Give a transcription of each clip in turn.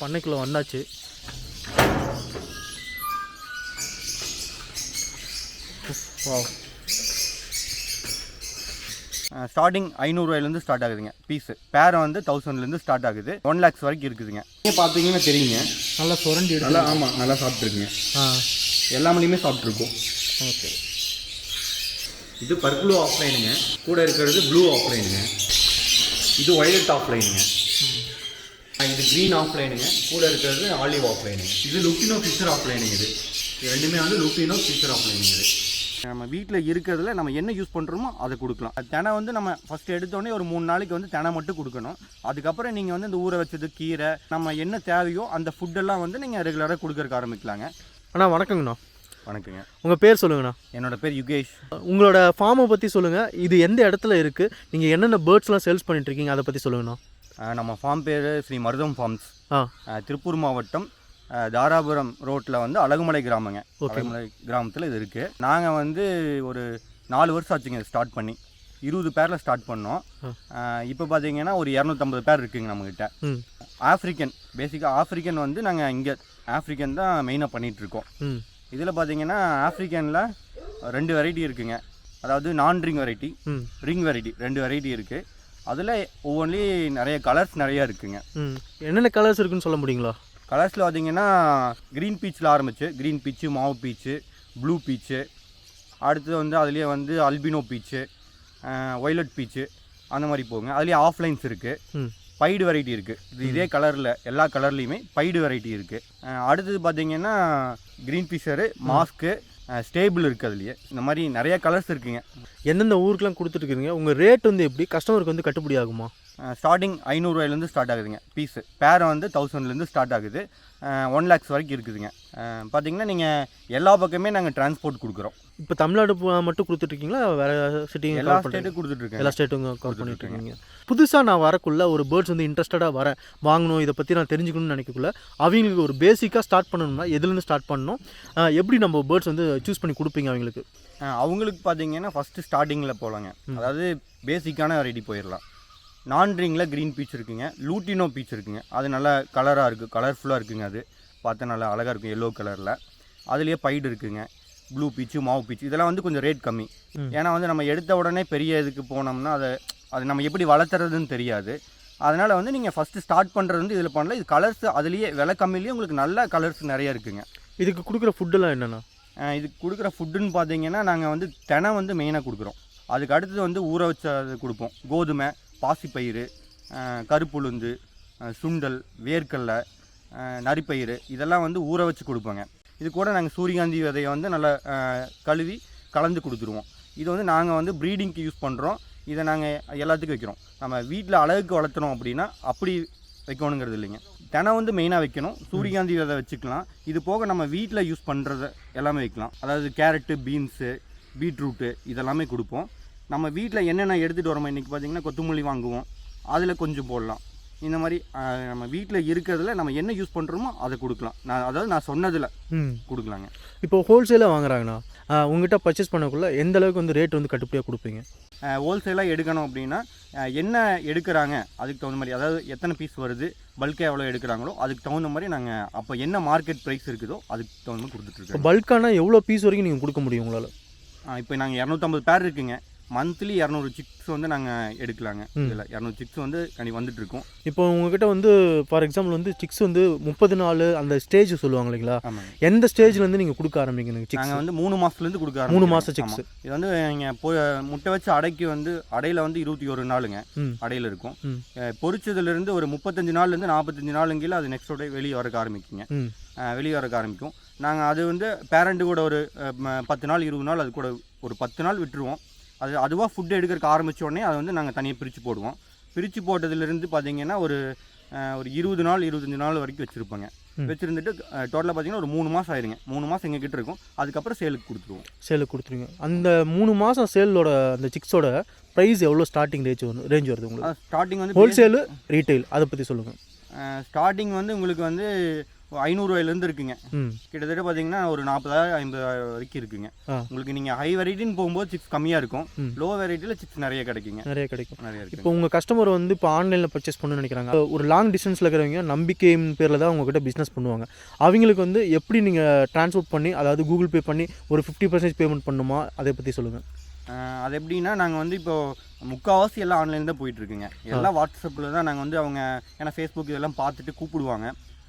பண்ணைக்குள்ளே வந்தாச்சு. ஸ்டார்டிங் 500 ரூபாயிலேருந்து ஸ்டார்ட் ஆகுதுங்க பீஸு. பேரை வந்து 1000லேருந்து ஸ்டார்ட் ஆகுது. 1 lakhs வரைக்கும் இருக்குதுங்க. நீங்கள் பார்த்தீங்கன்னா தெரியுங்க, நல்லா சுரண்டி நல்லா. ஆமாம், நல்லா சாப்பிட்ருக்குங்க. எல்லா மொழியுமே சாப்பிட்ருக்கோம். ஓகே. இது பர்பிள் ஆஃப்லைனுங்க, கூட இருக்கிறது ப்ளூ ஆஃப்லைனுங்க. இது ஒயலட் ஆஃப்லைனுங்க. இது க்ரீன் ஆஃப்லைனுங்க, கூட இருக்கிறது ஆலிவ் ஆஃப்லைனுங்க. இது லுப்பினோ ஃபிஷர் ஆஃப்லைனுங்க. இது ரெண்டுமே வந்து லுப்பினோ ஃபிஷர் ஆஃப்லைனுங்க. இது நம்ம வீட்டில் இருக்கிறதுல நம்ம என்ன யூஸ் பண்ணுறோமோ அதை கொடுக்கலாம். தினை வந்து நம்ம ஃபஸ்ட்டு எடுத்தோடனே ஒரு 3 நாளைக்கு வந்து தினை மட்டும் கொடுக்கணும். அதுக்கப்புறம் நீங்கள் வந்து இந்த ஊற வச்சது, கீரை, நம்ம என்ன தேவையோ அந்த ஃபுட்டெல்லாம் வந்து நீங்கள் ரெகுலராக கொடுக்கறக்கு ஆரம்பிக்கலாங்க. அண்ணா வணக்கங்கண்ணா. வணக்கங்க. உங்கள் பேர் சொல்லுங்கண்ணா. என்னோடய பேர் யுகேஷ். உங்களோட ஃபார்மை பற்றி சொல்லுங்கள். இது எந்த இடத்துல இருக்குது, நீங்கள் என்னென்ன பேர்ட்ஸ்லாம் சேல்ஸ் பண்ணிட்டுருக்கீங்க, அதை பற்றி சொல்லுங்கண்ணா. நம்ம ஃபார்ம் பேர் ஸ்ரீ மருதம் ஃபார்ம்ஸ், திருப்பூர் மாவட்டம், தாராபுரம் ரோட்டில் வந்து அழகுமலை கிராமங்க. அழகுமலை கிராமத்தில் இது இருக்குது. நாங்கள் வந்து ஒரு 4 வருஷம் ஆச்சுங்க ஸ்டார்ட் பண்ணி. 20 பேரில் ஸ்டார்ட் பண்ணோம். இப்போ பார்த்தீங்கன்னா ஒரு 250 பேர் இருக்குங்க நம்மக்கிட்ட. ஆஃப்ரிக்கன், பேசிக்காக ஆஃப்ரிக்கன் வந்து நாங்கள் இங்கே ஆஃப்ரிக்கன் தான் மெயினாக பண்ணிகிட்ருக்கோம். இதில் பார்த்தீங்கன்னா ஆஃப்ரிக்கனில் 2 வெரைட்டி இருக்குங்க. அதாவது நான் ring variety, ring variety, 2 variety இருக்குது. அதில் ஒவ்வொன்றிலே நிறைய கலர்ஸ் நிறையா இருக்குங்க. என்னென்ன கலர்ஸ் இருக்குன்னு சொல்ல முடியுங்களா? கலர்ஸில் பார்த்தீங்கன்னா க்ரீன் பீச்சில் ஆரம்பிச்சு, க்ரீன் பீச்சு, மாவு பீச்சு, ப்ளூ பீச்சு, அடுத்தது வந்து அதுலேயே வந்து அல்பினோ பீச்சு, ஒய்லட் பீச்சு, அந்த மாதிரி போகுங்க. அதுலேயே ஆஃப்லைன்ஸ் இருக்குது, பைடு வெரைட்டி இருக்குது. இதே கலரில் எல்லா கலர்லேயுமே பைடு வெரைட்டி இருக்குது. அடுத்தது பார்த்தீங்கன்னா க்ரீன் பீச்சரு, மாஸ்க்கு, ஸ்டேபிள் இருக்குது. அதுலேயே இந்த மாதிரி நிறைய கலர்ஸ் இருக்குங்க. எந்தெந்த ஊருக்குலாம் கொடுத்துட்டுருக்குறீங்க? உங்கள் ரேட் வந்து எப்படி கஸ்டமருக்கு வந்து கட்டுப்படி ஆகுமா? ஸ்டார்டிங் 500 ரூபாயிலேருந்து ஸ்டார்ட் ஆகுதுங்க பீஸு. பேரை வந்து 1000லேருந்து ஸ்டார்ட் ஆகுது. 1 lakhs வரைக்கும் இருக்குதுங்க. பார்த்தீங்கன்னா நீங்கள் எல்லா பக்கமே நாங்கள் டிரான்ஸ்போர்ட் கொடுக்குறோம். இப்போ தமிழ்நாடு மட்டும் கொடுத்துட்ருக்கீங்களா, வேறு சிட்டி? எல்லா ஸ்டேட்டும் கொடுத்துட்ருக்கேன். எல்லா ஸ்டேட்டும் கவர் பண்ணிட்டுருக்கீங்க. புதுசாக நான் வரக்குள்ள ஒரு பேர்ட்ஸ் வந்து இன்ட்ரெஸ்டடாக வரேன், வாங்கணும், இதை பற்றி நான் தெரிஞ்சுக்கணும்னு நினைக்கக்குள்ள அவங்களுக்கு ஒரு பேசிக்காக ஸ்டார்ட் பண்ணணும்னா எதுலேருந்து ஸ்டார்ட் பண்ணணும், எப்படி நம்ம பேர்ட்ஸ் வந்து சூஸ் பண்ணி கொடுப்பீங்க அவங்களுக்கு? அவங்களுக்கு பார்த்தீங்கன்னா ஃபஸ்ட்டு ஸ்டார்டிங்கில் போகலாங்க. அதாவது பேசிக்கான வெரைட்டி போயிடலாம். நான் ரிங்கில் க்ரீன் பீச் இருக்குங்க, லூட்டினோ பீச் இருக்குங்க. அது நல்லா கலராக இருக்குது, கலர்ஃபுல்லாக இருக்குங்க. அது பார்த்தா நல்லா அழகாக இருக்கும், எல்லோ கலரில். அதுலேயே பைடு இருக்குங்க, ப்ளூ பீச்சு, மாவு பீச்சு. இதெல்லாம் வந்து கொஞ்சம் ரேட் கம்மி. ஏன்னா வந்து நம்ம எடுத்த உடனே பெரிய இதுக்கு போனோம்னா அது நம்ம எப்படி வளர்த்துறதுன்னு தெரியாது. அதனால் வந்து நீங்கள் ஃபஸ்ட்டு ஸ்டார்ட் பண்ணுறது வந்து இதில் பண்ணல. இது கலர்ஸ் அதுலேயே விலை கம்மிலேயே உங்களுக்கு நல்ல கலர்ஸ் நிறையா இருக்குங்க. இதுக்கு கொடுக்குற ஃபுட்டெல்லாம் என்னென்னா? இதுக்கு கொடுக்குற ஃபுட்டுன்னு பார்த்தீங்கன்னா நாங்கள் வந்து தினை வந்து மெயினாக கொடுக்குறோம். அதுக்கு அடுத்தது வந்து ஊற வச்சது கொடுப்போம். கோதுமை, பாசிப்பயிறு, கருப்புளுந்து, சுண்டல், வேர்க்கடலை, நரிப்பயிறு, இதெல்லாம் வந்து ஊற வச்சு கொடுப்போங்க. இது கூட நாங்கள் சூரியகாந்தி விதையை வந்து நல்லா கழுவி கலந்து கொடுத்துருவோம். இது வந்து நாங்கள் வந்து ப்ரீடிங்க்கு யூஸ் பண்ணுறோம். இதை நாங்கள் எல்லாத்துக்கும் வைக்கிறோம். நம்ம வீட்டில் அழகுக்கு வளர்த்துறோம் அப்படின்னா அப்படி வைக்கணுங்கிறது இல்லைங்க. தினை வந்து மெயினாக வைக்கணும். சூரியகாந்தி விதை வச்சுக்கலாம். இது போக நம்ம வீட்டில் யூஸ் பண்ணுறத எல்லாமே வைக்கலாம். அதாவது கேரட்டு, பீன்ஸு, பீட்ரூட்டு இதெல்லாமே கொடுப்போம். நம்ம வீட்டில் என்னென்ன எடுத்துகிட்டு வரோமோ, இன்றைக்கி பார்த்திங்கன்னா கொத்தமல்லி வாங்குவோம், அதில் கொஞ்சம் போடலாம். இந்த மாதிரி நம்ம வீட்டில் இருக்கிறதுல நம்ம என்ன யூஸ் பண்ணுறோமோ அதை கொடுக்கலாம். நான் சொன்னதில் கொடுக்கலாங்க. இப்போ ஹோல்சேலாக வாங்குறாங்கண்ணா, உங்கள்கிட்ட பர்ச்சேஸ் பண்ணக்குள்ள எந்த அளவுக்கு வந்து ரேட் வந்து கட்டுப்படியாக கொடுப்பீங்க? ஹோல்சேலாக எடுக்கணும் அப்படின்னா என்ன எடுக்கிறாங்க அதுக்கு தகுந்த மாதிரி, அதாவது எத்தனை பீஸ் வருது, பல்காக எவ்வளோ எடுக்கிறாங்களோ அதுக்கு தகுந்த மாதிரி நாங்கள் அப்போ என்ன மார்க்கெட் ப்ரைஸ் இருக்குதோ அதுக்கு தகுந்த மாதிரி கொடுத்துட்ருக்கோம். பல்கானா எவ்வளோ பீஸ் வரைக்கும் நீங்கள் கொடுக்க முடியும் உங்களால்? இப்போ நாங்கள் 250 பேர் இருக்குங்க. மந்த்லி 200 சிக்ஸ் வந்து நாங்கள் எடுக்கலாங்க. இதில் 200 சிக்ஸ் வந்து வந்துட்டுருக்கோம். இப்போ உங்ககிட்ட வந்து ஃபார் எக்ஸாம்பிள் வந்து சிக்ஸ் வந்து 30 நாள் அந்த ஸ்டேஜ் சொல்லுவாங்க இல்லைங்களா, எந்த ஸ்டேஜ்லேருந்து நீங்கள் கொடுக்க ஆரம்பிக்கணும்? நாங்கள் வந்து 3 மாதத்துலேருந்து கொடுக்க 3 மாதம் சிக்ஸ். இது வந்து நீங்கள் முட்டை வச்சு அடைக்கு வந்து அடையில் வந்து 21 நாளுங்க அடையில் இருக்கும். பொரிச்சதுலேருந்து ஒரு 35 நாள்லேருந்து 45 நாளுங்கில் அது நெக்ஸ்டோட வெளியே வரக்க ஆரம்பிக்குங்க. வெளியே வரக்க ஆரம்பிக்கும். நாங்கள் அது வந்து பேரண்ட்டு கூட ஒரு 10 நாள் 20 நாள் அது கூட ஒரு 10 நாள் விட்டுருவோம். அதுவாக ஃபுட்டு எடுக்கிறதுக்கு ஆரம்பித்த உடனே அதை வந்து நாங்கள் தனியாக பிரித்து போடுவோம். பிரித்து போட்டதுலேருந்து பார்த்தீங்கன்னா ஒரு 20 நாள் 25 நாள் வரைக்கும் வச்சுருப்போங்க. வச்சுருந்துட்டு டோட்டலாக பார்த்தீங்கன்னா ஒரு 3 மாதம் ஆயிருங்க. 3 மாதம் எங்கள் கிட்ட இருக்கும். அதுக்கப்புறம் சேலுக்கு கொடுத்துருவோம். சேலுக்கு கொடுத்துருங்க. அந்த 3 மாதம் சேலோட அந்த சிக்ஸோட ப்ரைஸ் எவ்வளோ ஸ்டார்டிங் ரேஞ்ச் வருது உங்களுக்கு? ஸ்டார்டிங் வந்து ஹோல்சேலு, ரீட்டைல், அதை பற்றி சொல்லுங்கள். ஸ்டார்டிங் வந்து உங்களுக்கு வந்து 500 இருக்குங்க. கிட்டத்தட்ட பார்த்தீங்கன்னா ஒரு 40,000 50,000 வரைக்கும் இருக்குங்க. உங்களுக்கு நீங்கள் ஹை வெரைட்டின்னு போகும்போது சிக்ஸ் கம்மியாக இருக்கும், லோ வெரைட்டியில் சிக்ஸ் நிறைய கிடைக்கும். இப்போ உங்கள் கஸ்டமர் வந்து இப்போ ஆன்லைனில் பர்ச்சேஸ் பண்ணணும்னு நினைக்கிறாங்க, ஒரு லாங் டிஸ்டன்ஸில் இருக்கிறவங்க நம்பிக்கையின் பேரில் தான் உங்ககிட்ட பிஸ்னஸ் பண்ணுவாங்க. அவங்களுக்கு வந்து எப்படி நீங்கள் ட்ரான்ஸ்போர்ட் பண்ணி, அதாவது கூகுள் பே பண்ணி ஒரு 50% பேமெண்ட் பண்ணுமா, அதை பற்றி சொல்லுங்கள். அது எப்படின்னா நாங்கள் வந்து இப்போது முக்கால்வாசி எல்லாம் ஆன்லைன் தான் போயிட்டுருக்குங்க. எல்லாம் வாட்ஸ்அப்பில் தான் நாங்கள் வந்து அவங்க, ஏன்னா ஃபேஸ்புக் இதெல்லாம் பார்த்துட்டு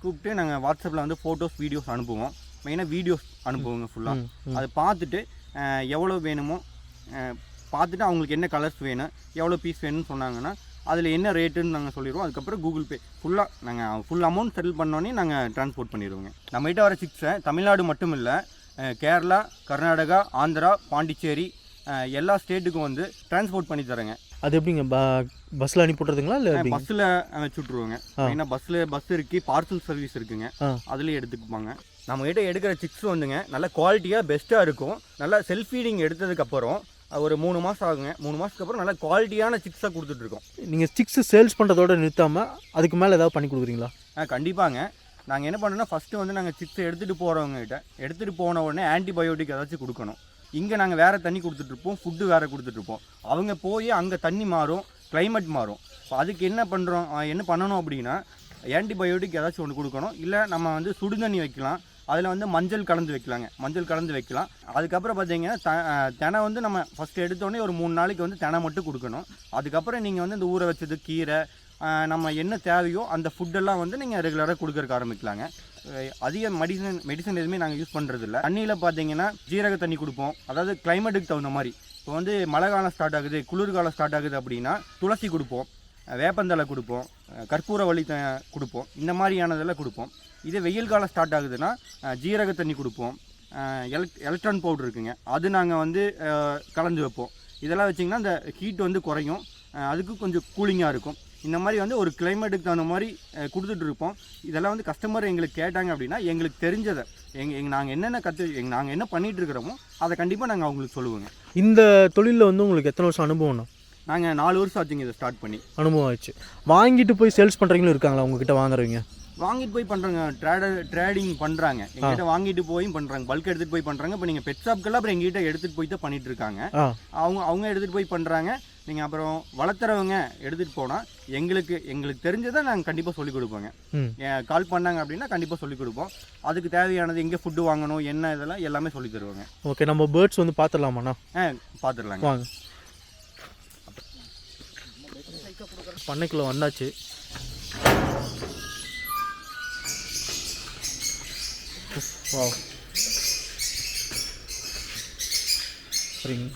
கூப்பிட்டு நாங்கள் வாட்ஸ்அப்பில் வந்து ஃபோட்டோஸ் வீடியோஸ் அனுப்புவோம். மெயினாக வீடியோஸ் அனுப்புவோங்க ஃபுல்லாக. அதை பார்த்துட்டு எவ்வளோ வேணுமோ பார்த்துட்டு அவங்களுக்கு என்ன கலர்ஸ் வேணும், எவ்வளோ பீஸ் வேணும்னு சொன்னாங்கன்னா அதில் என்ன ரேட்டுன்னு நாங்கள் சொல்லிடுவோம். அதுக்கப்புறம் கூகுள் பே ஃபுல்லாக நாங்கள் ஃபுல் அமௌண்ட் செட்டில் பண்ணோன்னே நாங்கள் ட்ரான்ஸ்போர்ட் பண்ணிடுவோங்க. நம்மகிட்ட வர சிக்ஸை தமிழ்நாடு மட்டும் இல்லை, கேரளா, கர்நாடகா, ஆந்திரா, பாண்டிச்சேரி எல்லா ஸ்டேட்டுக்கும் வந்து டிரான்ஸ்போர்ட் பண்ணி தரேங்க. அது எப்படிங்க, பஸ்ஸில் அனுப்பி விட்றதுங்களா இல்லை பஸ்ஸில் வச்சுட்ருவோங்க. ஏன்னா பஸ் இருக்குது, பார்சல் சர்வீஸ் இருக்குங்க, அதுலேயே எடுத்துக்குப்பாங்க. நம்மகிட்ட எடுக்கிற சிக்ஸ் வந்துங்க நல்ல குவாலிட்டியாக பெஸ்ட்டாக இருக்கும். நல்லா செல்ஃப் ஃபீடிங் எடுத்ததுக்கப்புறம் ஒரு 3 மாதம் ஆகுங்க. 3 மாதத்துக்கு அப்புறம் நல்லா குவாலிட்டியான சிக்ஸாக கொடுத்துட்ருக்கோம். நீங்கள் சிக்ஸு சேல்ஸ் பண்ணுறதோட நிறுத்தாமல் அதுக்கு மேலே ஏதாவது பண்ணி கொடுக்குறீங்களா? கண்டிப்பாங்க. நாங்கள் என்ன பண்ணோன்னா ஃபஸ்ட்டு வந்து நாங்கள் சிக்ஸை எடுத்துகிட்டு போன உடனே ஆன்டிபயோட்டிக் ஏதாச்சும் கொடுக்கணும். இங்கே நாங்கள் வேறு தண்ணி கொடுத்துட்ருப்போம், ஃபுட்டு வேறு கொடுத்துட்ருப்போம். அவங்க போய் அங்கே தண்ணி மாறும், கிளைமேட் மாறும். இப்போ அதுக்கு என்ன பண்ணணும் அப்படின்னா ஆன்டிபயோட்டிக் ஏதாச்சும் ஒன்று கொடுக்கணும். இல்லை நம்ம வந்து சுடுதண்ணி வைக்கலாம், அதில் வந்து மஞ்சள் கலந்து வைக்கலாம். அதுக்கப்புறம் பார்த்தீங்கன்னா தினை வந்து நம்ம ஃபஸ்ட்டு எடுத்தோடனே ஒரு 3 நாளைக்கு வந்து தினை மட்டும் கொடுக்கணும். அதுக்கப்புறம் நீங்கள் வந்து இந்த ஊற வச்சது கீரை, நம்ம என்ன தேவையோ அந்த ஃபுட்டெல்லாம் வந்து நீங்கள் ரெகுலராக கொடுக்கறக்கு ஆரம்பிக்கலாங்க. அதிக மெடிசன் எதுவுமே நாங்கள் யூஸ் பண்ணுறதில்ல. தண்ணியில் பார்த்தீங்கன்னா ஜீரக தண்ணி கொடுப்போம், அதாவது கிளைமேட்டுக்கு தகுந்த மாதிரி. இப்போ வந்து மழை காலம் ஸ்டார்ட் ஆகுது, குளிர்காலம் ஸ்டார்ட் ஆகுது அப்படின்னா துளசி கொடுப்போம், வேப்பந்தலை கொடுப்போம், கற்பூரவள்ளி கொடுப்போம், இந்த மாதிரியானதெல்லாம் கொடுப்போம். இதே வெயில் காலம் ஸ்டார்ட் ஆகுதுன்னா ஜீரக தண்ணி கொடுப்போம், எலக்ட்ரான் பவுடர் இருக்குங்க, அது நாங்கள் வந்து கலந்து வைப்போம். இதெல்லாம் வச்சிங்கன்னா அந்த ஹீட் வந்து குறையும், அதுக்கு கொஞ்சம் கூலிங்காக இருக்கும். இந்த மாதிரி வந்து ஒரு கிளைமேட்டுக்கு தகுந்த மாதிரி கொடுத்துட்ருப்போம். இதெல்லாம் வந்து கஸ்டமர் எங்களுக்கு கேட்டாங்க அப்படின்னா எங்களுக்கு தெரிஞ்சதை நாங்கள் நாங்கள் என்ன பண்ணிகிட்டு இருக்கிறோமோ அதை கண்டிப்பாக நாங்கள் அவங்களுக்கு சொல்லுவோங்க. இந்த தொழிலில் வந்து உங்களுக்கு எத்தனை வருஷம் அனுபவம்னா? நாங்கள் 4 வருஷம் ஆச்சுங்க இதை ஸ்டார்ட் பண்ணி. அனுபவம் ஆச்சு. வாங்கிட்டு போய் சேல்ஸ் பண்ணுறவங்களும் இருக்காங்களா உங்ககிட்ட வாங்குறவங்க? வாங்கிட்டு போய் பண்ணுறாங்க, ட்ரேடிங் பண்ணுறாங்க, எங்ககிட்ட வாங்கிட்டு போய் பண்ணுறாங்க, பல்க் எடுத்துகிட்டு போய் பண்ணுறாங்க. இப்போ நீங்கள் பெட் ஷாப்க்கெல்லாம் அப்புறம் எங்ககிட்ட எடுத்துகிட்டு போய் தான் பண்ணிகிட்டு இருக்காங்க. அவங்க எடுத்துகிட்டு போய் பண்ணுறாங்க. நீங்கள் அப்புறம் வளர்த்துறவங்க எடுத்துகிட்டு போனால் எங்களுக்கு தெரிஞ்சதை நாங்கள் கண்டிப்பாக சொல்லிக் கொடுப்போங்க. கால் பண்ணாங்க அப்படின்னா கண்டிப்பாக சொல்லிக் கொடுப்போம். அதுக்கு தேவையானது எங்கே ஃபுட்டு வாங்கணும், என்ன இதெல்லாம் எல்லாமே சொல்லி தருவாங்க. ஓகே, நம்ம பேர்ட்ஸ் வந்து பார்த்துடலாமாண்ணா? பார்த்துடலாங்க, வாங்க. பண்ணைக்குள்ளே வந்தாச்சு. வாவ், சரிங்க.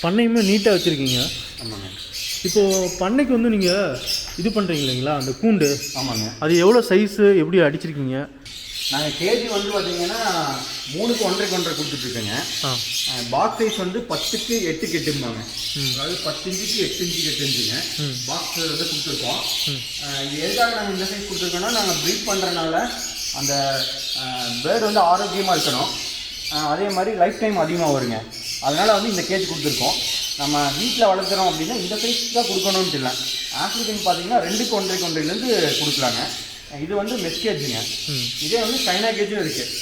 பண்ணையுமே நீட்டாக வச்சுருக்கீங்க. ஆமாங்க. இப்போது பண்ணைக்கு வந்து நீங்கள் இது பண்ணுறீங்க இல்லைங்களா, அந்த கூண்டு? ஆமாங்க. அது எவ்வளோ சைஸு, எப்படி அடிச்சிருக்கீங்க? நாங்கள் கேஜி வந்து பார்த்தீங்கன்னா 3க்கு 1.5 கொடுத்துட்ருக்கேங்க. பாக்ஸ் சைஸ் வந்து 10க்கு 8 கெட்டும்பாங்க, அதாவது 10 இன்ச்சுக்கு 8 இன்ச்சு கெட்டுங்க பாக்ஸ் வந்து கொடுத்துருக்கோம். இது எதுக்காக நாங்கள் இந்த சைஸ் கொடுத்துருக்கோன்னா, நாங்கள் ப்ரீட் பண்ணுறதுனால அந்த பேர்டு வந்து ஆரோக்கியமாக இருக்கணும், அதே மாதிரி லைஃப் டைம் அதிகமாக வருங்க. அதனால் வந்து இந்த கேஜ் கொடுத்துருக்கோம். நம்ம வீட்டில் வளர்க்குறோம் அப்படின்னா இந்த சைஸ் தான் கொடுக்கணும்னு இல்லை. ஆஃப்ரிக்கன் பார்த்தீங்கன்னா 2க்கு 1.5 கொடுக்கலாங்க. இது வந்து மெஸ் கேஜுங்க. இதே வந்து சைனா கேஜும் இருக்குது,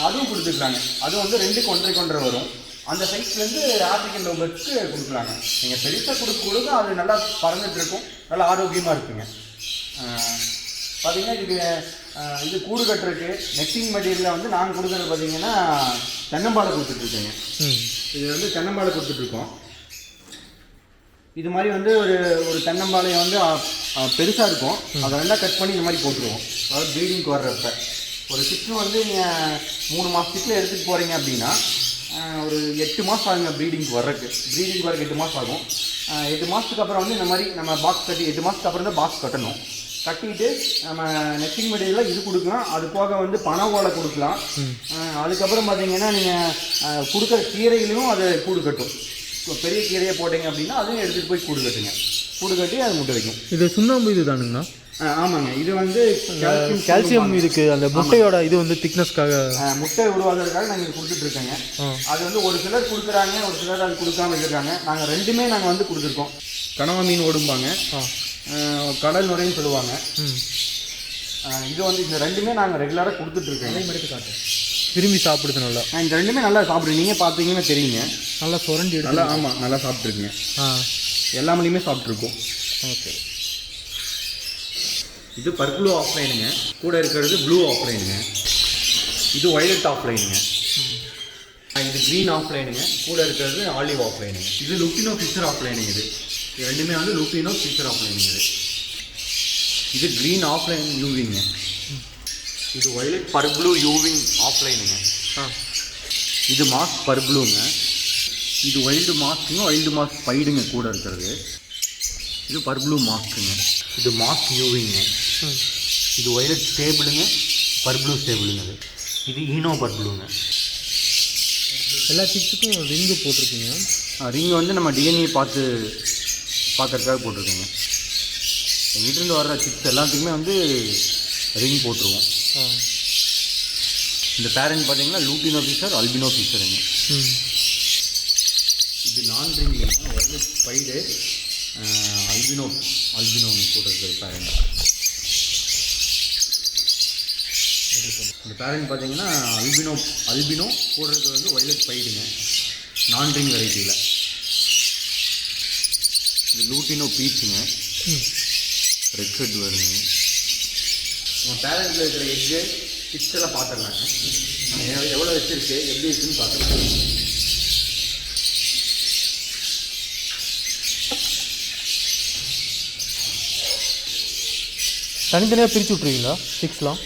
அதுவும் கொடுத்துருக்காங்க. அது வந்து 2க்கு 1.5 வரும். அந்த சைஸ்லேருந்து ஆஃப்ரிக்கன் லவ் பேர்ட்ஸ்க்கு கொடுக்கலாங்க. நீங்கள் பெருசாக கொடுக்க அது நல்லா பறந்துட்டு இருக்கும், நல்லா ஆரோக்கியமாக இருக்குங்க. பார்த்தீங்கன்னா இது கூடு கட்டுறதுக்கு நெட்டிங் மெட்டீரியலில் வந்து நாங்கள் கொடுக்குறது பார்த்தீங்கன்னா தென்னம்பாலை கொடுத்துட்ருக்கேங்க. இது வந்து தென்னம்பாலை கொடுத்துட்ருக்கோம். இது மாதிரி வந்து ஒரு தென்னம்பாளையம் வந்து பெருசாக இருக்கும், அதை ரெண்டாக கட் பண்ணி இந்த மாதிரி போட்டுருவோம். அதாவது ப்ரீடிங்க்கு வர்றப்ப ஒரு சிக்ஸு வந்து நீங்கள் 3 மாதத்துக்குள்ள எடுத்துகிட்டு போகிறீங்க அப்படின்னா ஒரு 8 மாதம் ஆகுங்க ப்ரீடிங்க்கு வர்றதுக்கு 8 மாதம் ஆகும். 8 மாதத்துக்கு அப்புறம் வந்து இந்த மாதிரி நம்ம பாக்ஸ் கட்டி 8 மாதத்துக்கு அப்புறம் தான் பாக்ஸ் கட்டணும். கட்டிட்டு நம்ம நெட்டிங் மெட்டீரியலில் இது கொடுக்கலாம், அது போக வந்து பனை ஓலை கொடுக்கலாம். அதுக்கப்புறம் பார்த்தீங்கன்னா நீங்கள் கொடுக்குற கீரையிலையும் அது கூடு கட்டும். பெரிய கீரையை போட்டிங்க அப்படின்னா அதையும் எடுத்துகிட்டு போய் கூடு கட்டுங்க, கூடு கட்டி அது முட்டை வைக்கும். இது சுண்ணாம்பு இது தானுங்கண்ணா? ஆமாங்க. இது வந்து கால்சியம் இதுக்கு அந்த முட்டையோட இது வந்து திக்னஸ்க்காக முட்டை உருவாகிறதுக்காக நாங்கள் இது கொடுத்துட்ருக்கோங்க. அது வந்து ஒரு சிலர் கொடுக்குறாங்க, ஒரு சிலர் அது கொடுக்காம இருக்காங்க. நாங்கள் ரெண்டுமே நாங்கள் வந்து கொடுத்துருக்கோம். கனவா மீன் ஓடும்பாங்க, கடல் நுரைன்னு சொல்லுவாங்க. இது வந்து இந்த ரெண்டுமே நாங்கள் ரெகுலராக கொடுத்துட்ருக்கோங்க. எடுத்து காட்டு விரும்பி சாப்பிடுது நல்லா. இந்த ரெண்டுமே நல்லா சாப்பிடுங்க. நீங்கள் பார்த்தீங்கன்னா தெரியுங்க, நல்லா சுரண்டி நல்லா. ஆமாம், நல்லா சாப்பிட்ருக்குங்க. எல்லா மணியுமே சாப்பிட்ருக்கோம். ஓகே. இது பர்பிள் ஆஃப்லைனுங்க, கூட இருக்கிறது ப்ளூ ஆஃப்லைனுங்க. இது வயலட் ஆஃப்லைனுங்க. இது க்ரீன் ஆஃப்லைனுங்க, கூட இருக்கிறது ஆலிவ் ஆஃப்லைனுங்க. இது லுட்டினோ ஃபிஷர் ஆஃப்லைனுங்க. இது ரெண்டுமே வந்து லுட்டினோ ஃபிஷர் ஆஃப்லைனுங்க. இது க்ரீன் ஆஃப்லைன் யூவிங்க. இது வயலட் பர்ப்ளூ யூவிங் ஆஃப்லைனுங்க. இது மாஸ்க் பர்ப்ளூங்க. இது வைல்டு மாஸ்க்குங்க, வைல்டு மாஸ்க் பைடுங்க கூட இருக்கிறது. இது பர்ப்ளூ மாஸ்க்குங்க. இது மாஸ்க் யூவிங்க. இது வயலட் ஸ்டேபிளுங்க, பர்ப்ளூ ஸ்டேபிளுங்க. இது ஈனோ பர்ப்ளூங்க. எல்லா சிக்ஸுக்கும் ரிங்கு போட்டிருக்கீங்க. ரிங்கு வந்து நம்ம டிஎன்ஏ பார்க்கறதுக்காக போட்டிருக்கோங்க. எங்கிட்டேருந்து வர்ற சிக்ஸ் எல்லாத்துக்குமே வந்து ரிங் போட்டுருவோம். இந்த பேரண்ட் பார்த்தீங்கன்னா லூட்டினோ ஃபிஷர், அல்பினோ ஃபிஷருங்க. இது நான் ரிங்கு வயலட் ஸ்பைடு, அல்பினோ கூட இருக்கிற பேரண்ட். இந்த பேரண்ட் பார்த்தீங்கன்னா அல்பினோ கூட இருக்கிறது வந்து வயலட் பைடுங்க, நான் ரிங் வெரைட்டியில். இது லூட்டினோ பீச்சுங்க, ரெட் ரெட் வருதுங்க. நம்ம பேரண்ட்டில் இருக்கிற எக்கு கிட்ஸ் எல்லாம் பார்த்துடலாங்க. எவ்வளோ வச்சுருக்கு, எப்படி இருக்குன்னு பார்த்துக்கலாம். தனித்தனியாக பிரித்து விட்ருவீங்களா சிக்ஸ்லாம்?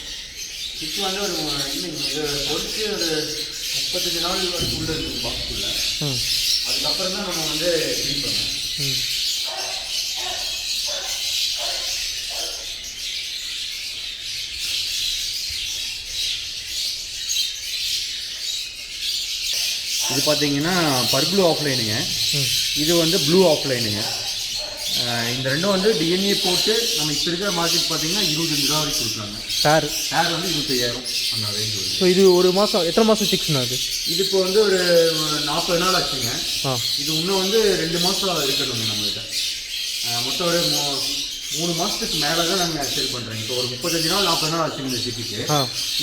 சிக்ஸ் வந்து ஒரு இது பொறுத்து ஒரு 35 நாள் வரைக்கும் உள்ளே இருக்குது பாக்ஸுக்குள்ளே. அதுக்கப்புறம் தான் நம்ம வந்து க்ளீன் பண்ணுவோம். இது பார்த்தீங்கன்னா பர்ப்ளூ ஆஃப்லைனுங்க. இது வந்து ப்ளூ ஆஃப்லைனுங்க. இந்த ரெண்டும் வந்து டிஎன்ஏ போட்டு நம்ம இப்போ இருக்கிற மார்க்கெட் பார்த்தீங்கன்னா 25 ரூபா வரைக்கும் கொடுக்குறாங்க. பேர் வந்து 25,000 அந்த ரேஞ்ச் வருது. ஸோ இது ஒரு மாதம் எத்தனை மாதம் சிக்ஸ்னா? இது இப்போ வந்து ஒரு 40 நாள் ஆச்சுங்க. இது இன்னும் வந்து 2 மாதம் இருக்கணுங்க நம்மகிட்ட. மொத்தம் ஒரு 3 மாதத்துக்கு மேலே தான் நாங்கள் சேல் பண்ணுறோங்க. இப்போ ஒரு 35 நாள் 40 நாள் ஆச்சுங்க இந்த சிட்டிக்கு.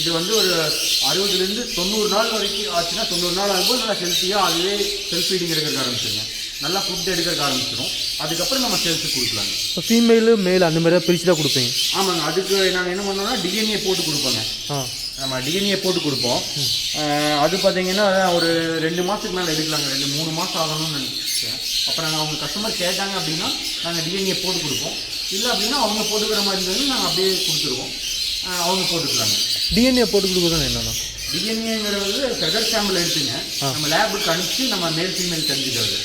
இது வந்து ஒரு 60லேருந்து 90 நாள் வரைக்கும் ஆச்சுன்னா 90 நாள் ஆகும்போது நல்லா ஹெல்த்தியாக அதுவே செல்ஃப் ஃபீடிங் எடுக்க ஆரம்பிச்சிருங்க. நல்லா ஃபுட் எடுக்க ஆரம்பிச்சிடும். அதுக்கப்புறம் நம்ம சேல்ஸுக்கு கொடுக்கலாங்க. இப்போ ஃபீமேலு மேல் அந்த மாதிரி தான் பிரித்து தான் கொடுப்பீங்க? ஆமாங்க. அதுக்கு நாங்கள் என்ன பண்ணோம்னா டிஎன்ஏ போட்டு கொடுப்போங்க. நம்ம டிஎன்ஏ போட்டு கொடுப்போம். அது பார்த்தீங்கன்னா ஒரு 2 மாதத்துக்கு மேலே எடுக்கலாங்க. 2-3 மாதம் ஆகணும்னு நினச்சேன். அப்புறம் நாங்கள் அவங்க கஸ்டமர் கேட்டாங்க அப்படின்னா நாங்கள் டிஎன்ஏ போட்டு கொடுப்போம். இல்லை அப்படின்னா அவங்க போட்டுக்கிற மாதிரி இருந்தது நாங்கள் அப்படியே கொடுத்துருவோம். அவங்க போட்டுக்கலாங்க. டிஎன்ஏ போட்டு கொடுக்குறது என்னென்னா, டிஎன்ஏங்கிறது ஃபெதர் சாம்பிள் எடுத்துங்க நம்ம லேபுக்கு அனுப்பிச்சு நம்ம மேல் ஃபீமேல் தெரிஞ்சுக்கிறது.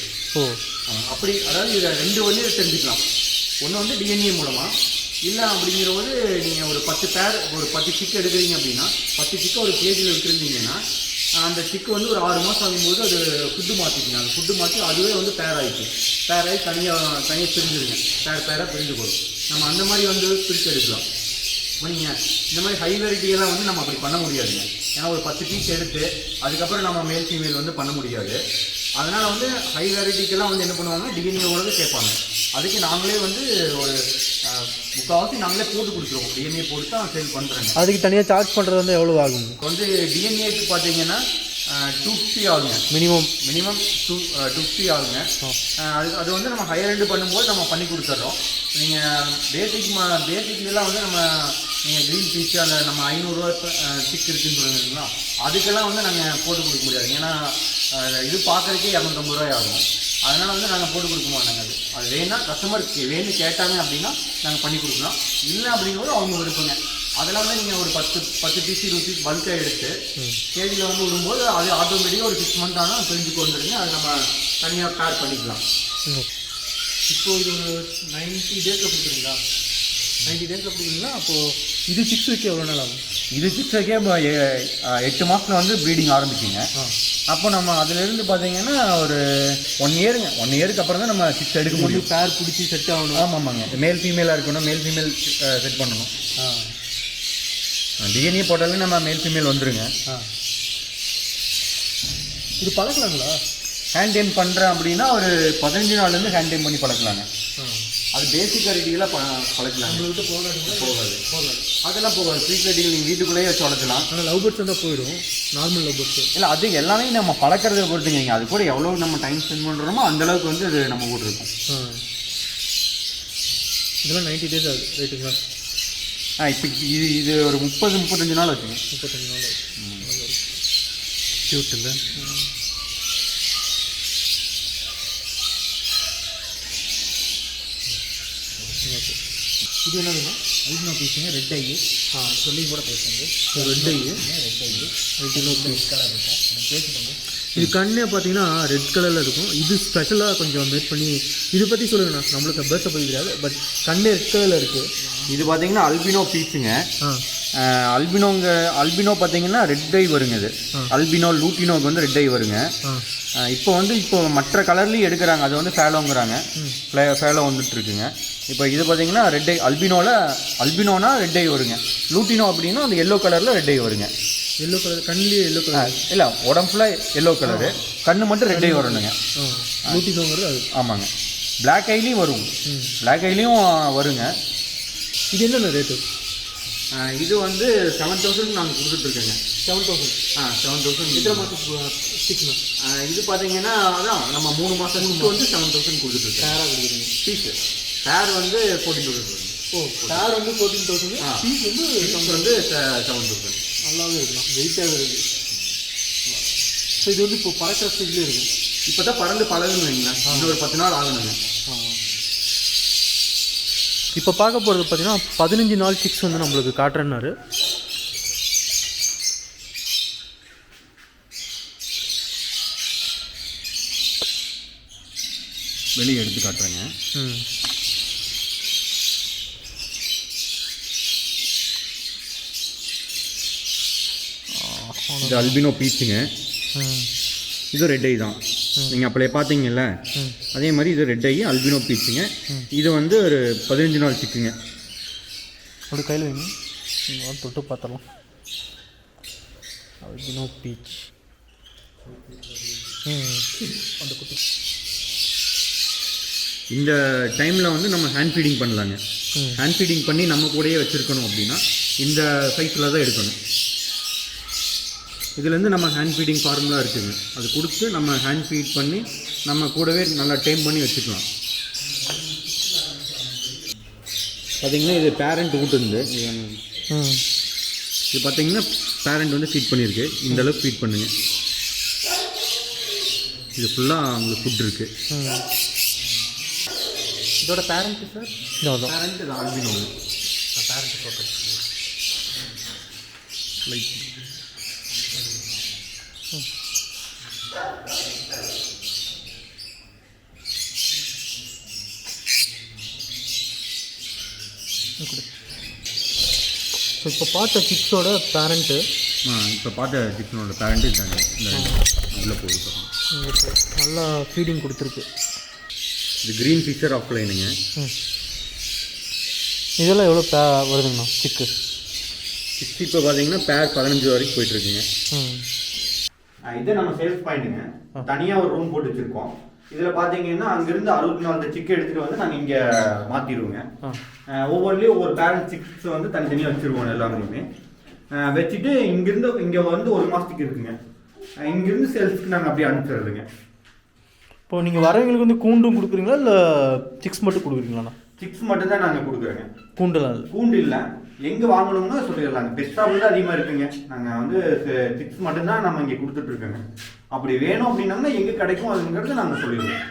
அப்படி அதாவது இதை 2 வழியில் தெரிஞ்சுக்கலாம். ஒன்று வந்து டிஎன்ஏ மூலமாக, இல்லை அப்படிங்கிறபோது நீங்கள் ஒரு 10 பேர் ஒரு 10 சிக்கு எடுக்கிறீங்க அப்படின்னா 10 சிக்கை ஒரு கேஜியில் விட்டுருந்தீங்கன்னா அந்த சிக்கு வந்து ஒரு 6 மாதம் ஆகும்போது அது ஃபுட்டு மாற்றிக்கிங்க. அந்த ஃபுட்டு மாற்றி அதுவே வந்து பேராகி தனியாக பிரிஞ்சுருங்க. பேராக பிரிஞ்சு போடும். நம்ம அந்த மாதிரி வந்து பிரித்து எடுக்கலாம். நீங்கள் இந்த மாதிரி ஹை வெரைட்டியெல்லாம் வந்து நம்ம அப்படி பண்ண முடியாதுங்க. ஏன்னா ஒரு 10 பீஸ் எடுத்து அதுக்கப்புறம் நம்ம மேல் ஃபீமேல் வந்து பண்ண முடியாது. அதனால் வந்து ஹை வெரைட்டிக்கெல்லாம் வந்து என்ன பண்ணுவாங்க, டிஎன்ஏவோட கேட்பாங்க. அதுக்கு நாங்களே வந்து ஒரு முக்கால்வாசி நாங்களே போட்டு கொடுத்துருவோம். டிஎன்ஏ போட்டு தான் சேல் பண்ணுறேங்க. அதுக்கு தனியாக சார்ஜ் பண்ணுறது வந்து எவ்வளோ ஆகும்? வந்து டிஎன்ஏக்கு பார்த்தீங்கன்னா 250 ஆகுங்க. மினிமம் 250 ஆகுங்க. அது வந்து நம்ம ஹையர் எண்டு பண்ணும்போது நம்ம பண்ணி கொடுத்துட்றோம். நீங்கள் பேசிக்லாம் வந்து நம்ம நீங்கள் க்ரீன் பீச்சு அந்த நம்ம 500 ரூபா சிக் இருக்குன்னு சொல்லுவீங்களா, அதுக்கெல்லாம் வந்து நாங்கள் போட்டு கொடுக்க முடியாது. ஏன்னா இது பார்க்குறதுக்கே 250 ரூபாய் ஆகும். அதனால் வந்து நாங்கள் போட்டு கொடுக்க மாட்டாங்க. அது வேணால் கஸ்டமருக்கு வேணும் கேட்டாங்க அப்படின்னா நாங்கள் பண்ணி கொடுக்கலாம். இல்லை அப்படிங்கும்போது அவங்க விருப்பங்க. அதெல்லாம் வந்து நீங்கள் ஒரு 10 பீஸ் 20 பீஸ் பல்காக எடுத்து கேஜியில் வந்து விடும்போது அது ஆட்டோமேட்டிக்காக ஒரு 6 மந்த் ஆனால் தெரிஞ்சுக்கு வந்துடுங்க. அது நம்ம தனியாக பேர் பண்ணிக்கலாம். இப்போது இது ஒரு 90 டேஸில் கொடுக்குறீங்களா? 90 டேஸில் கொடுக்குறீங்களா? அப்போது இது 6 வைக்க எவ்வளோ நாள் ஆகும்? இது சிக்ஸுக்கே 8 மாதத்தில் வந்து ப்ரீடிங் ஆரம்பிச்சிங்க. அப்போ நம்ம அதிலிருந்து பார்த்தீங்கன்னா ஒரு 1 இயருக்கு அப்புறம் தான் நம்ம சிக்ஸ் எடுக்க முடியும். பேர் பிடிச்சி செட் ஆகணும். ஆமாம்மாங்க, மேல் ஃபீமேலாக இருக்கணும், மேல் ஃபீமேல் செட் பண்ணணும். டிஎன்ஏ போட்டாலே நம்ம மேல் ஃபீமேல் வந்துருங்க. இது பழக்கலாங்களா? ஹேண்ட் டைம் பண்ணுறேன் அப்படின்னா ஒரு 15 நாள்லேருந்து ஹேண்ட் டைம் பண்ணி பழக்கலாங்க. அது பேசிக் ரெடிகளாக பழக்கலாம். நம்மள்கிட்ட போகாது. அதெல்லாம் போகாது. ஃப்ரீ ரெடிகள் நீங்கள் வீட்டுக்குள்ளேயே வச்சு வளர்க்கலாம். ஆனால் லவ் பேர்ட்ஸ் தான் போயிடும், நார்மல் லவ் பேர்ட்ஸ் இல்லை. அது எல்லாமே நம்ம பழக்கிறத பொறுத்துங்க. நீங்கள் அது கூட எவ்வளோ நம்ம டைம் ஸ்பெண்ட் பண்ணுறோமோ அந்தளவுக்கு வந்து அது நம்ம கூட இருக்கும். இதெல்லாம் 90 days ஆகுது ரைட்டுங்களா? இப்போ இது ஒரு 30-35 நாள் ஆச்சுங்க. 35 நாள் க்யூட் இல்லை? இது என்னதுங்க? அல்பினோ பீஸுங்க, ரெட் ஐ. சொல்லி கூட பேசுங்க. ரெட் ஐ கலர் இருக்கும். பேசிக்கோங்க. இது கண்ணே பார்த்தீங்கன்னா ரெட் கலரில் இருக்கும். இது ஸ்பெஷலாக கொஞ்சம் மேட் பண்ணி இதை பற்றி சொல்லுங்கண்ணா. நம்மளுக்கு பேர்ட்ஸை பற்றி தெரியாது, பட் கண்ணே ரெட் கலரில் இருக்குது. இது பார்த்தீங்கன்னா அல்பினோ பீஸுங்க. அல்பினோ பார்த்தீங்கன்னா ரெட் ஐ வருங்க. இது அல்பினோ லூட்டினோக்கு வந்து ரெட் ஐ வருங்க. இப்போ மற்ற கலர்லேயும் எடுக்கிறாங்க. அது வந்து ஃபேலோங்கிறாங்க. ஃபேலோ வந்துட்டு இருக்குங்க. இப்போ இது பார்த்தீங்கன்னா ரெட் ஐ அல்பினோனா ரெட் ஐ வருங்க. லூட்டினோ அப்படின்னா அந்த எல்லோ கலரில் ரெட் ஐ வருங்க. எல்லோ கலர் கண்ணிலே எல்லோ கலர் இல்லை, உடம்பு ஃபுல்லாக எல்லோ கலரு, கண்ணு மட்டும் ரெட் ஐ வரணுங்க. லூட்டினோங்கிறது அது. ஆமாங்க. பிளாக் ஐலையும் வரும். பிளாக் ஐலையும் வருங்க. இது என்னென்ன ரேட்டு? இது வந்து 7,000 நாங்கள் கொடுத்துட்ருக்கோங்க. 7,000. 7,000. எத்தனை மாதம் சிக்னா? இது பார்த்தீங்கன்னா அதான் நம்ம 3 மாதத்துக்கு வந்து 7,000 கொடுத்துட்ருக்கோம். பேராக கொடுக்குறீங்க. பீஸு பேர் வந்து 14,000. பேர் வந்து 14,000. பீஸ் வந்து 7,000. நல்லாவே இருக்குண்ணா, வெயிட்டாகவே இருக்குது. ஸோ இது வந்து இப்போ பறக்கிற ஸ்டேஜ்லேயே இருக்குது. இப்போ தான் பறந்து பழகுன்னு வைங்களேன். இன்னும் ஒரு 10 நாள் ஆகணுங்க. இப்போ பார்க்க போகிறது பார்த்தீங்கன்னா 15 நாள் சிக்ஸ் வந்து நம்மளுக்கு காட்டுறேன்னாரு. வெளியே எடுத்து காட்டுறேங்க. இது அல்பினோ பீச்சுங்க. இது ரெட் ஐ தான். நீங்கள் அப்படியே பார்த்தீங்கல்ல, அதே மாதிரி இது ரெட் ஐ அல்பினோ பீச்சுங்க. இது வந்து ஒரு 15 நாள் சிக்குங்க. அப்படி கையில் வைங்க, தொட்டு பார்த்தலாம். Albino beach. அந்த குட்டி இந்த டைமில் வந்து நம்ம ஹேண்ட் ஃபீடிங் பண்ணலாங்க. ஹேண்ட் ஃபீடிங் பண்ணி நம்ம கூடயே வச்சுருக்கணும் அப்படின்னா இந்த சைஸில் தான் எடுக்கணும். இதுலேருந்து நம்ம ஹேண்ட் ஃபீடிங் ஃபார்முலா இருக்குதுங்க. அது கொடுத்து நம்ம ஹேண்ட் ஃபீட் பண்ணி நம்ம கூடவே நல்லா டைம் பண்ணி வச்சுக்கலாம். பார்த்திங்கன்னா இது பேரண்ட் ஊட்டுருந்து. இது பார்த்திங்கன்னா பேரண்ட் வந்து ஃபீட் பண்ணியிருக்கு. இந்த அளவுக்கு ஃபீட் பண்ணுங்க. இது ஃபுல்லாக அவங்களுக்கு ஃபுட் இருக்குது. இதோட பேரண்ட்டு சார்? இதோட பேரண்ட் இது ஆல்பினோ. பேரண்ட் போட்டு லைட். ஸோ இப்போ பார்த்த சிக்ஸோட பேரண்ட்டு. இப்போ பார்த்த சிக்ஸனோட பேரண்ட்டு இதாங்க. இந்த உள்ளே போகுது. நல்லா ஃபீடிங் கொடுத்துருக்கு. இது க்ரீன் ஃபிஷர் ஆஃப்லைனுங்க. இதெல்லாம் எவ்வளோ வருதுங்கண்ணா சிக்கு? சிக்ஸ் இப்போ பார்த்தீங்கன்னா பேர் 15 வரைக்கும் போயிட்டுருக்குங்க. இது நம்ம சேல்ஸ் பாயிண்ட்டுங்க. தனியாக ஒரு ரூம் போட்டு வச்சுருக்கோம். இதில் பார்த்தீங்கன்னா அங்கேருந்து 64 சிக்கு எடுத்துகிட்டு வந்து நாங்கள் இங்கே மாற்றிடுவோங்க. ஒவ்வொன்றிலையும் ஒவ்வொரு பேரண்ட் சிக்ஸ் வந்து தனித்தனியாக வச்சுருவோம். எல்லாமே வச்சுட்டு இங்கேருந்து இங்கே வந்து 1 மாதத்துக்கு இருக்குங்க. இங்கேருந்து சேல்ஸுக்கு நாங்கள் அப்படியே அனுப்பிச்சிடுறதுங்க. இப்போ நீங்கள் வரவங்களுக்கு வந்து கூண்டும் கொடுக்குறீங்களா இல்லை சிக்ஸ் மட்டும் கொடுக்குறீங்களாண்ணா? சிக்ஸ் மட்டும் தான் நாங்கள் கொடுக்குறோங்க. கூண்டெல்லாம் இல்லை. கூண்டு இல்லை. எங்கே வாங்கணும்னா சொல்லிடலாங்க. பெஸ்ட்டாக வந்து அதிகமாக இருக்குங்க. நாங்கள் வந்து சிக்ஸ் மட்டும்தான் நம்ம இங்கே கொடுத்துட்ருக்கோங்க. அப்படி வேணும் அப்படின்னோம்னா எங்கே கிடைக்கும் அதுங்கிறது நாங்கள் சொல்லிடுவோம்.